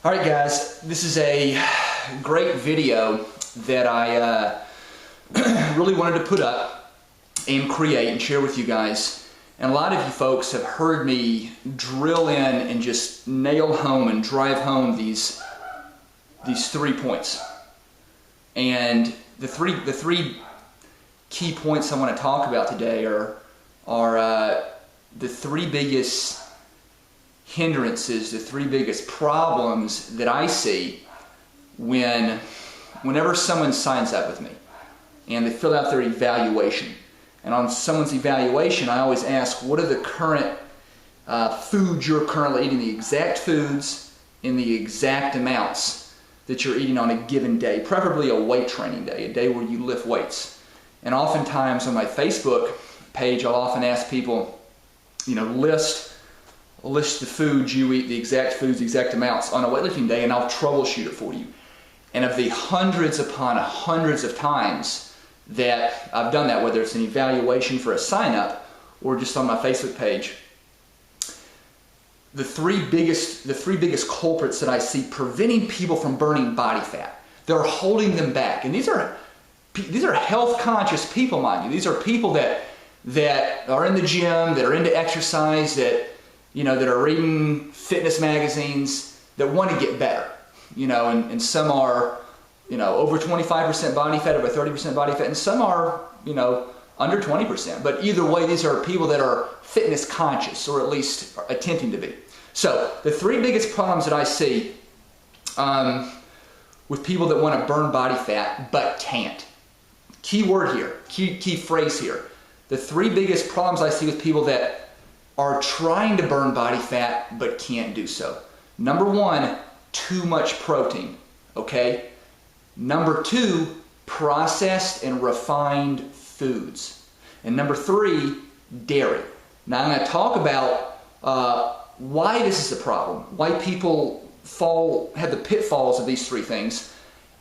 All right, guys, this is a great video that I really wanted to put up and create and share with you guys. And a lot of you folks have heard me drill in and just nail home and drive home these 3 points. And the three key points I want to talk about today are the three biggest hindrances, the three biggest problems that I see whenever someone signs up with me and they fill out their evaluation. And on someone's evaluation, I always ask, what are the current foods you're currently eating, the exact foods in the exact amounts that you're eating on a given day, preferably a weight training day, a day where you lift weights. And oftentimes on my Facebook page, I'll often ask people, list the foods you eat, the exact foods, the exact amounts on a weightlifting day, and I'll troubleshoot it for you. And of the hundreds upon hundreds of times that I've done that, whether it's an evaluation for a sign-up or just on my Facebook page, the three biggest culprits that I see preventing people from burning body fat, they're holding them back. And these are health-conscious people, mind you. These are people that are in the gym, that are into exercise, that are reading fitness magazines, that want to get better, and some are, over 25% body fat, over 30% body fat, and some are, under 20%. But either way, these are people that are fitness conscious, or at least attempting to be. So the three biggest problems that I see with people that want to burn body fat but can't. Key word here, key phrase here. The three biggest problems I see with people that are trying to burn body fat but can't do so. Number one, too much protein, okay? Number two, processed and refined foods. And number three, dairy. Now I'm going to talk about why this is a problem, why people have the pitfalls of these three things,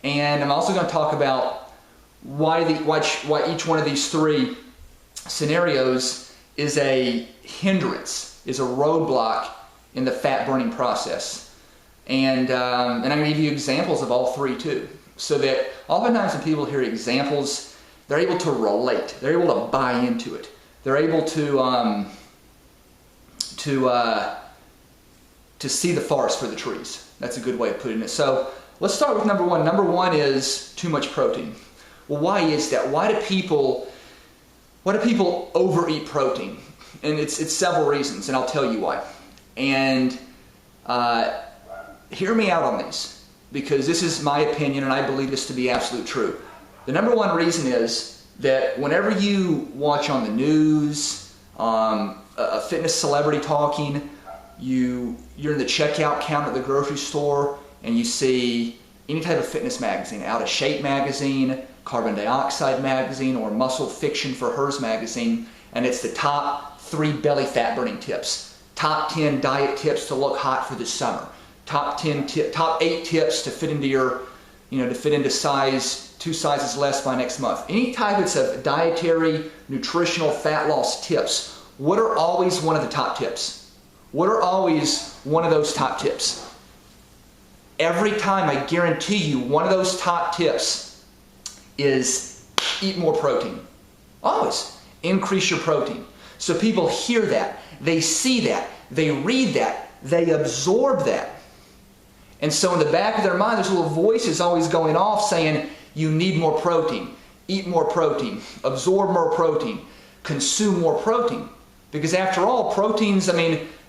and I'm also going to talk about why each one of these three scenarios is a hindrance, is a roadblock in the fat burning process. And I'm going to give you examples of all three too, so that oftentimes when people hear examples, they're able to relate, they're able to buy into it, they're able to see the forest for the trees. That's a good way of putting it. So let's start with number one. Number one is too much protein. Well, why is that? Why do people overeat protein? And it's several reasons, and I'll tell you why. And hear me out on these, because this is my opinion, and I believe this to be absolute true. The number one reason is that whenever you watch on the news, a fitness celebrity talking, you're in the checkout counter at the grocery store, and you see any type of fitness magazine, Out of Shape magazine, Carbon Dioxide magazine, or Muscle Fiction for Hers magazine, and it's the top 3 belly fat burning tips, top 10 diet tips to look hot for the summer, top 8 tips to fit into your, to fit into size 2 sizes less by next month. Any types of dietary, nutritional, fat loss tips. What are always one of the top tips? What are always one of those top tips? Every time, I guarantee you, one of those top tips is eat more protein. Always. Increase your protein. So people hear that, they see that, they read that, they absorb that. And so in the back of their mind, there's little voices always going off saying, you need more protein, eat more protein, absorb more protein, consume more protein. Because after all, proteins,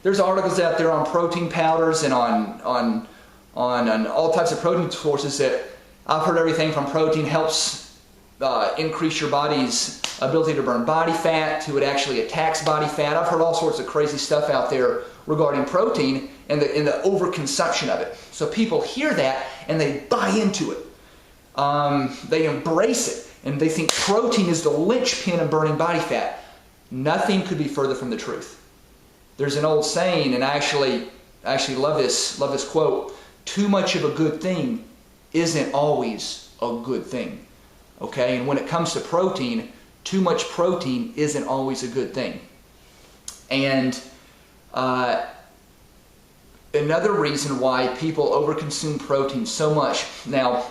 there's articles out there on protein powders and on all types of protein sources that I've heard everything from protein helps increase your body's ability to burn body fat, to it actually attacks body fat. I've heard all sorts of crazy stuff out there regarding protein and the overconsumption of it. So people hear that and they buy into it. They embrace it, and they think protein is the linchpin of burning body fat. Nothing could be further from the truth. There's an old saying, and I actually love this quote: too much of a good thing isn't always a good thing. Okay? And when it comes to protein, too much protein isn't always a good thing. And another reason why people overconsume protein so much. Now,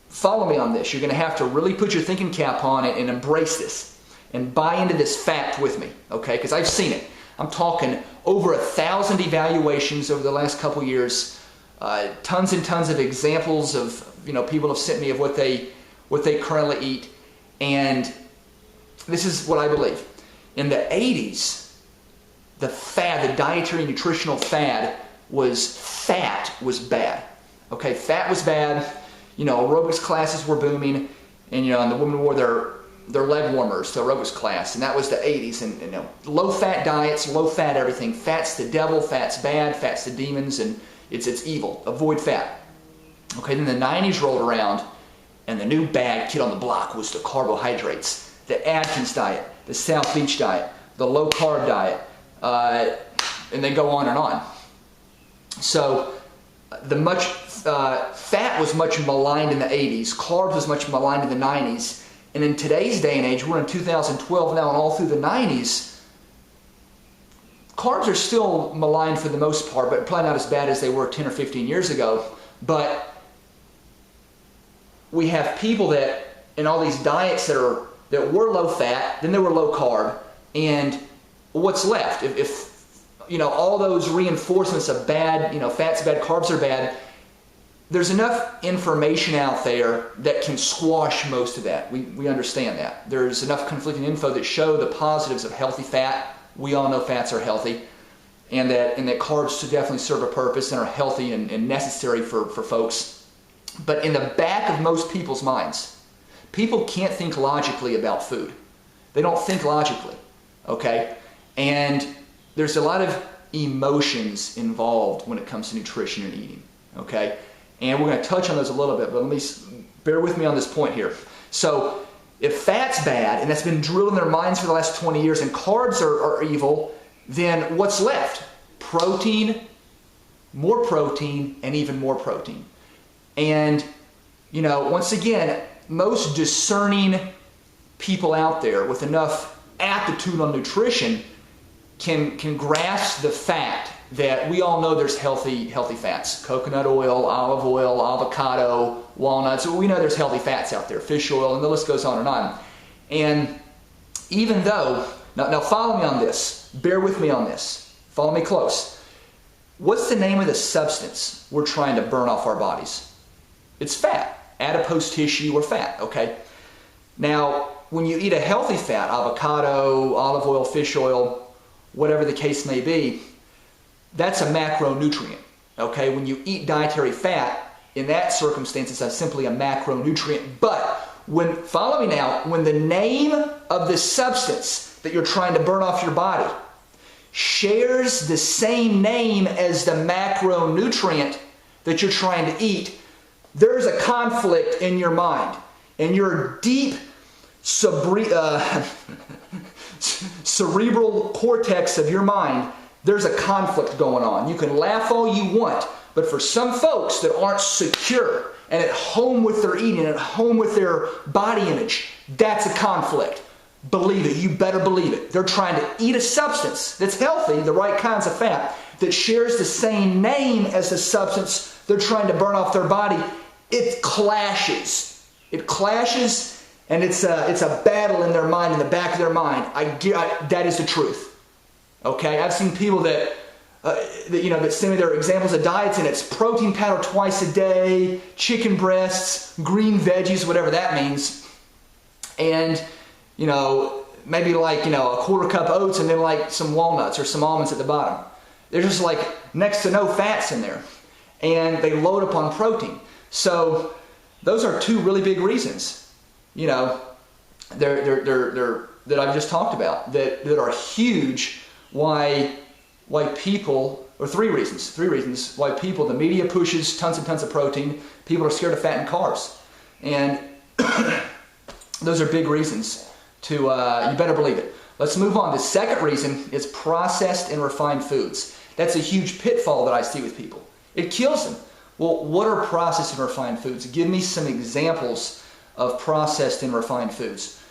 follow me on this. You're going to have to really put your thinking cap on it and embrace this and buy into this fact with me, okay? Because I've seen it. I'm talking over 1,000 evaluations over the last couple years, tons and tons of examples of, people have sent me of what they currently eat, and this is what I believe. In the 80s, the dietary nutritional fad was fat was bad. Okay, fat was bad. Aerobics classes were booming, and the women wore their leg warmers to aerobics class, and that was the 80s. And low-fat diets, low-fat everything. Fat's the devil, fat's bad, fat's the demons, and it's evil. Avoid fat. Okay, then the 90s rolled around, and the new bad kid on the block was the carbohydrates. The Atkins diet, the South Beach diet, the low-carb diet, and they go on and on. So fat was much maligned in the 80s. Carbs was much maligned in the 90s. And in today's day and age, we're in 2012 now, and all through the 90s, carbs are still maligned for the most part, but probably not as bad as they were 10 or 15 years ago. But we have people that in all these diets that were low fat, then they were low carb, and what's left? If all those reinforcements of bad, fat's bad, carbs are bad, there's enough information out there that can squash most of that. We understand that. There's enough conflicting info that show the positives of healthy fat. We all know fats are healthy, and that carbs definitely serve a purpose and are healthy and necessary for folks. But in the back of most people's minds, people can't think logically about food. They don't think logically, okay? And there's a lot of emotions involved when it comes to nutrition and eating, okay? And we're going to touch on those a little bit, but bear with me on this point here. So if fat's bad, and that's been drilled in their minds for the last 20 years, and carbs are evil, then what's left? Protein, and even more protein. And, once again, most discerning people out there with enough aptitude on nutrition can grasp the fact that we all know there's healthy fats. Coconut oil, olive oil, avocado, walnuts. We know there's healthy fats out there. Fish oil, and the list goes on and on. And even though, now follow me on this. Bear with me on this. Follow me close. What's the name of the substance we're trying to burn off our bodies? It's fat. Adipose tissue or fat, okay? Now, when you eat a healthy fat, avocado, olive oil, fish oil, whatever the case may be, that's a macronutrient, okay? When you eat dietary fat, in that circumstance, it's simply a macronutrient. But follow me now, when the name of the substance that you're trying to burn off your body shares the same name as the macronutrient that you're trying to eat, there's a conflict in your mind. In your deep cerebral cortex of your mind, there's a conflict going on. You can laugh all you want, but for some folks that aren't secure and at home with their eating, at home with their body image, that's a conflict. Believe it. You better believe it. They're trying to eat a substance that's healthy, the right kinds of fat, that shares the same name as the substance they're trying to burn off their body. It clashes. It clashes, and it's a battle in their mind, in the back of their mind. That is the truth. Okay, I've seen people that send me their examples of diets, and it's protein powder twice a day, chicken breasts, green veggies, whatever that means, and maybe a quarter cup oats, and then some walnuts or some almonds at the bottom. There's just next to no fats in there, and they load up on protein. So those are two really big reasons, that I've just talked about that are huge. Why people, or three reasons why people, the media pushes tons and tons of protein, people are scared of fat and carbs. And those are big reasons to, you better believe it. Let's move on. The second reason is processed and refined foods. That's a huge pitfall that I see with people. It kills them. Well, what are processed and refined foods? Give me some examples of processed and refined foods.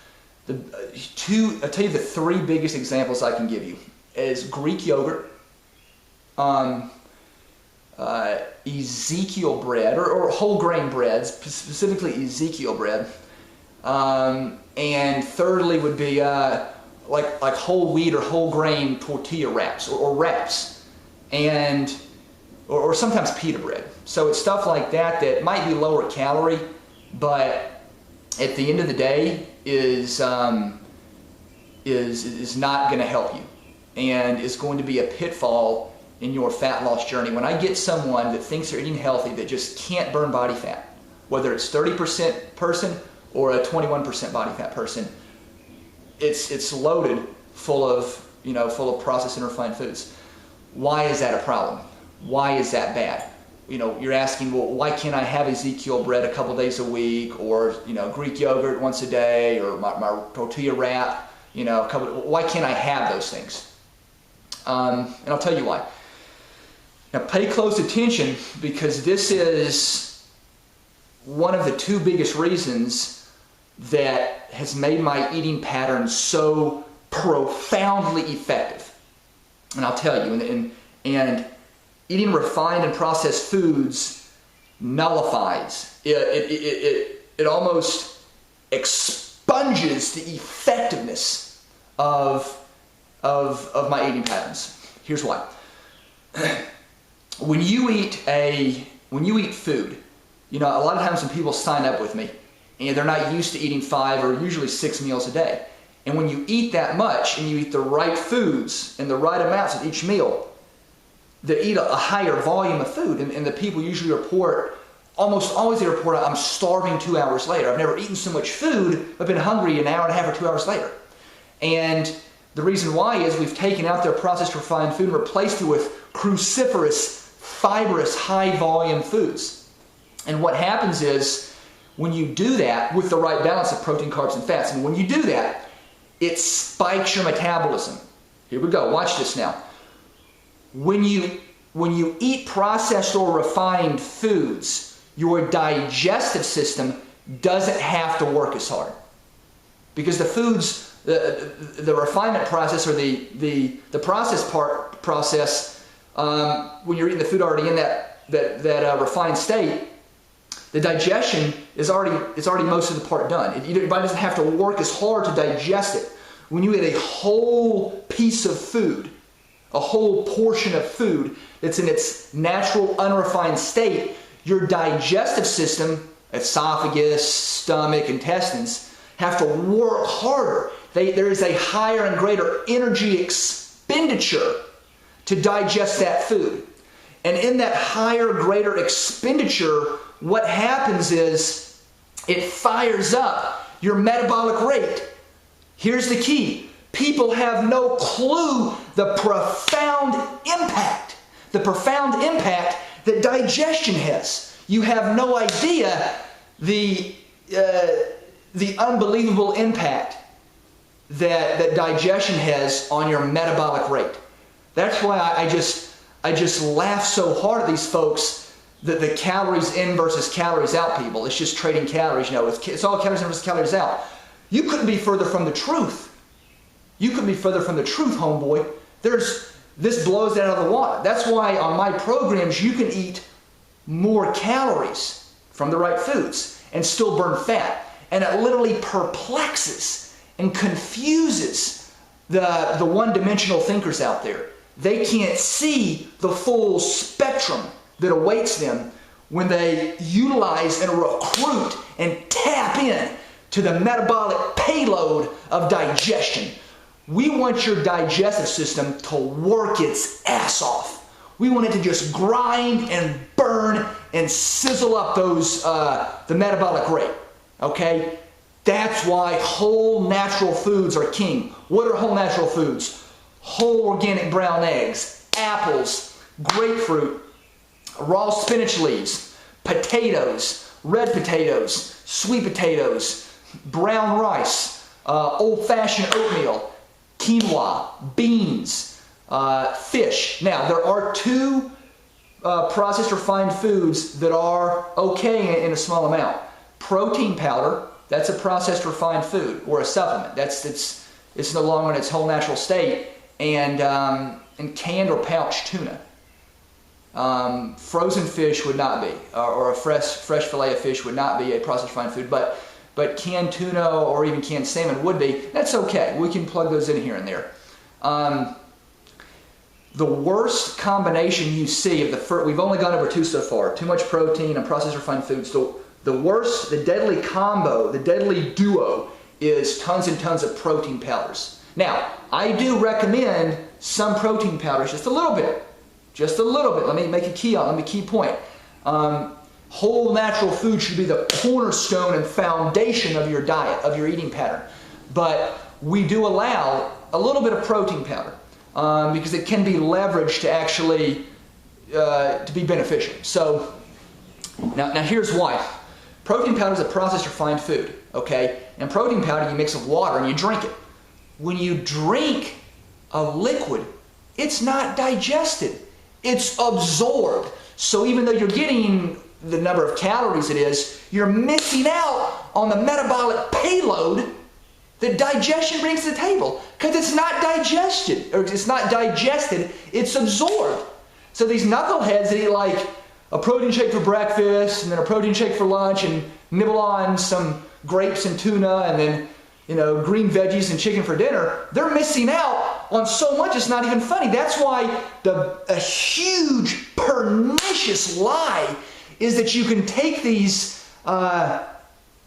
I'll tell you the three biggest examples I can give you is Greek yogurt, Ezekiel bread, or whole grain bread, specifically Ezekiel bread. And thirdly would be like whole wheat or whole grain tortilla wraps, or wraps, and or sometimes pita bread. So it's stuff like that that might be lower calorie, but at the end of the day is not going to help you, and is going to be a pitfall in your fat loss journey. When I get someone that thinks they're eating healthy that just can't burn body fat, whether it's 30% person or a 21% body fat person, it's loaded full of processed and refined foods. Why is that a problem? Why is that bad? You're asking, well, why can't I have Ezekiel bread a couple days a week, or Greek yogurt once a day, or my tortilla wrap, why can't I have those things? And I'll tell you why. Now pay close attention, because this is one of the two biggest reasons that has made my eating pattern so profoundly effective. And I'll tell you, and eating refined and processed foods nullifies, it almost expunges the effectiveness of my eating patterns. Here's why. When you eat food, a lot of times when people sign up with me, and they're not used to eating 5 or usually 6 meals a day. And when you eat that much, and you eat the right foods and the right amounts at each meal, they eat a higher volume of food. And the people usually report, almost always they report, I'm starving 2 hours later. I've never eaten so much food, I've been hungry an hour and a half or 2 hours later. And the reason why is we've taken out their processed refined food and replaced it with cruciferous, fibrous, high volume foods. And what happens is, when you do that with the right balance of protein, carbs, and fats, and when you do that, it spikes your metabolism. Here we go. Watch this now. When you eat processed or refined foods, your digestive system doesn't have to work as hard, because the foods, the refinement process, or the process, when you're eating the food already in that refined state, the digestion is already most of the part done. Your body doesn't have to work as hard to digest it. When you eat a whole piece of food, a whole portion of food that's in its natural unrefined state, your digestive system, esophagus, stomach, intestines, have to work harder. There is a higher and greater energy expenditure to digest that food. And in that higher, greater expenditure, what happens is it fires up your metabolic rate. Here's the key. People have no clue the profound impact that digestion has. You have no idea the unbelievable impact that digestion has on your metabolic rate. That's why I just laugh so hard at these folks, the calories in versus calories out people. It's just trading calories. It's all calories in versus calories out. You couldn't be further from the truth. You couldn't be further from the truth, homeboy. This blows that out of the water. That's why on my programs you can eat more calories from the right foods and still burn fat. And it literally perplexes and confuses the one-dimensional thinkers out there. They can't see the full spectrum that awaits them when they utilize and recruit and tap in to the metabolic payload of digestion. We want your digestive system to work its ass off. We want it to just grind and burn and sizzle up the metabolic rate. Okay? That's why whole natural foods are king. What are whole natural foods? Whole organic brown eggs, apples, grapefruit, raw spinach leaves, potatoes, red potatoes, sweet potatoes, brown rice, old-fashioned oatmeal, quinoa, beans, fish. Now, there are two processed refined foods that are okay in a small amount. Protein powder, that's a processed refined food or a supplement. It's no longer in its whole natural state. And canned or pouched tuna. Frozen fish would not be, or a fresh fillet of fish would not be a processed refined food, but canned tuna or even canned salmon would be. That's okay. We can plug those in here and there. The worst combination you see of the first, we've only gone over two so far, too much protein and processed refined foods. So the worst, the deadly combo, the deadly duo is tons and tons of protein powders. Now, I do recommend some protein powders, just a little bit. Just a little bit. Let me make a key point. Whole natural food should be the cornerstone and foundation of your diet, of your eating pattern. But we do allow a little bit of protein powder because it can be leveraged to actually to be beneficial. So now here's why. Protein powder is a processed refined food, okay? And protein powder you mix with water and you drink it. When you drink a liquid, it's not digested. It's absorbed. So even though you're getting the number of calories it is, you're missing out on the metabolic payload that digestion brings to the table because it's not digested, or it's not digested, it's absorbed. So these knuckleheads that eat like a protein shake for breakfast and then a protein shake for lunch and nibble on some grapes and tuna and then green veggies and chicken for dinner, they're missing out on so much it's not even funny. That's why a huge pernicious lie is that you can take these, I'm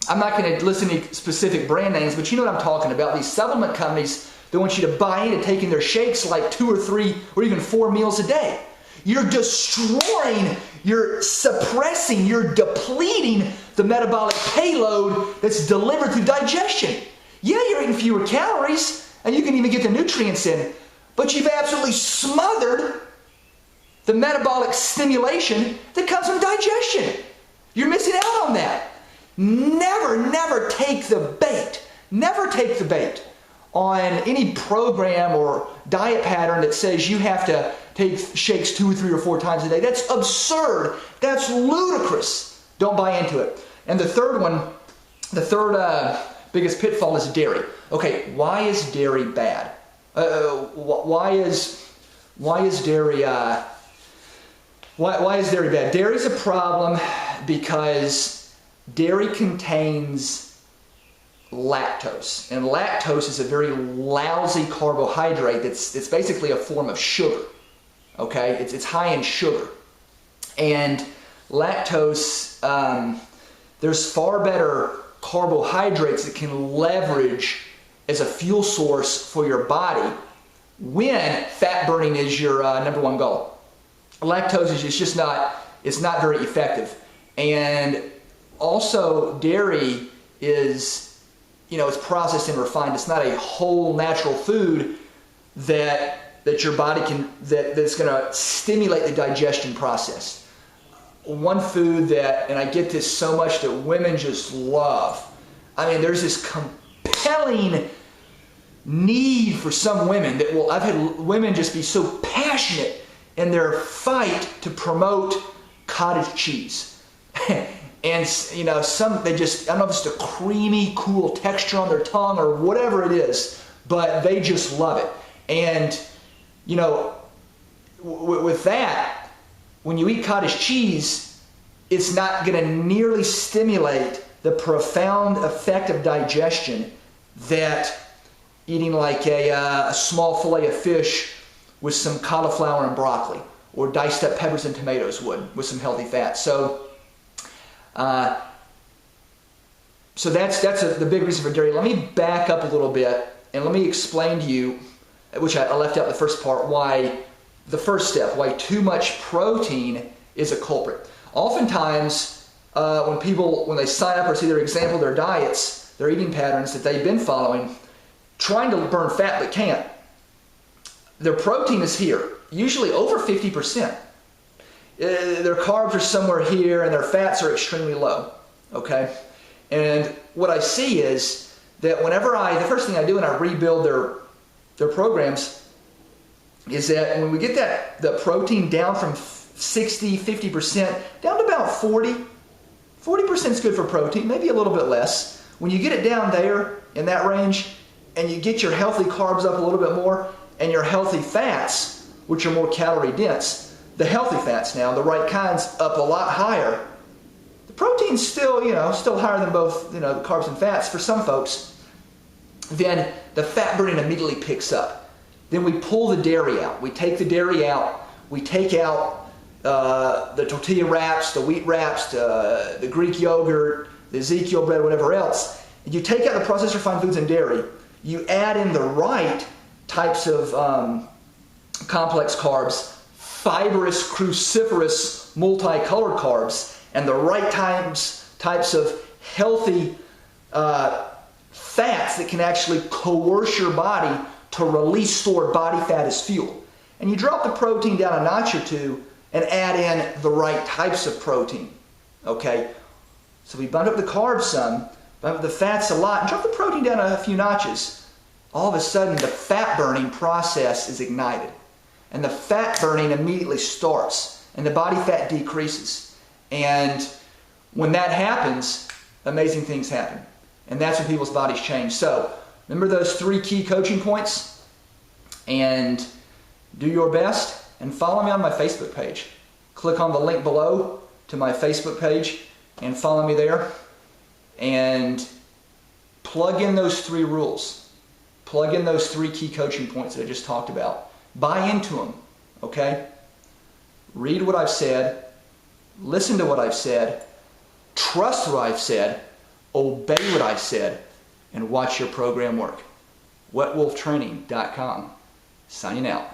not going to list any specific brand names, but you know what I'm talking about, these supplement companies that want you to buy into taking their shakes like 2 or 3 or even 4 meals a day. You're destroying, you're suppressing, you're depleting the metabolic payload that's delivered through digestion. Yeah, you're eating fewer calories, and you can even get the nutrients in, but you've absolutely smothered the metabolic stimulation that comes from digestion. You're missing out on that. Never take the bait. Never take the bait on any program or diet pattern that says you have to take shakes 2 or 3 or 4 times a day. That's absurd. That's ludicrous. Don't buy into it. And the third one, the third biggest pitfall is dairy. Okay, why is dairy bad? Why is dairy why is dairy bad? Dairy is a problem because dairy contains lactose, and lactose is a very lousy carbohydrate that's basically a form of sugar. Okay, it's high in sugar, and lactose. There's far better carbohydrates that can leverage as a fuel source for your body when fat burning is your number one goal. Lactose is just not, it's not very effective. And also dairy is, it's processed and refined. It's not a whole natural food that your body can, that's going to stimulate the digestion process. One food that, and I get this so much, that women just love. I mean, there's this compelling need for some women that I've had women just be so passionate in their fight to promote cottage cheese. And some, they just, I don't know if it's the creamy, cool texture on their tongue or whatever it is, but they just love it. And, with that, when you eat cottage cheese, it's not going to nearly stimulate the profound effect of digestion that eating like a small fillet of fish with some cauliflower and broccoli, or diced up peppers and tomatoes would, with some healthy fat. So that's the big reason for dairy. Let me back up a little bit and let me explain to you, which I left out the first part, why too much protein is a culprit. Oftentimes, when they sign up or see their example, their diets, their eating patterns that they've been following, trying to burn fat but can't, their protein is here, usually over 50%. Their carbs are somewhere here and their fats are extremely low, okay? And what I see is that the first thing I do when I rebuild their programs is that when we get the protein down from 60, 50% down to about 40% is good for protein, maybe a little bit less. When you get it down there in that range and you get your healthy carbs up a little bit more and your healthy fats, which are more calorie dense, the healthy fats now, the right kinds, up a lot higher. The protein's still, still higher than both, the carbs and fats for some folks. Then the fat burning immediately picks up. Then we pull the dairy out. We take the dairy out. We take out the tortilla wraps, the wheat wraps, the Greek yogurt, the Ezekiel bread, whatever else. And you take out the processed refined foods and dairy. You add in the right types of complex carbs, fibrous, cruciferous, multicolored carbs, and the right types of healthy fats that can actually coerce your body to release stored body fat as fuel. And you drop the protein down a notch or two and add in the right types of protein. Okay? So we bump up the carbs some, bump up the fats a lot, and drop the protein down a few notches. All of a sudden, the fat burning process is ignited. And the fat burning immediately starts, and the body fat decreases. And when that happens, amazing things happen. And that's when people's bodies change. So, remember those 3 key coaching points? And do your best, and follow me on my Facebook page. Click on the link below to my Facebook page, and follow me there. And plug in those 3 rules. Plug in those 3 key coaching points that I just talked about. Buy into them, okay? Read what I've said, listen to what I've said, trust what I've said, obey what I've said, and watch your program work. WetWolfTraining.com. Signing out.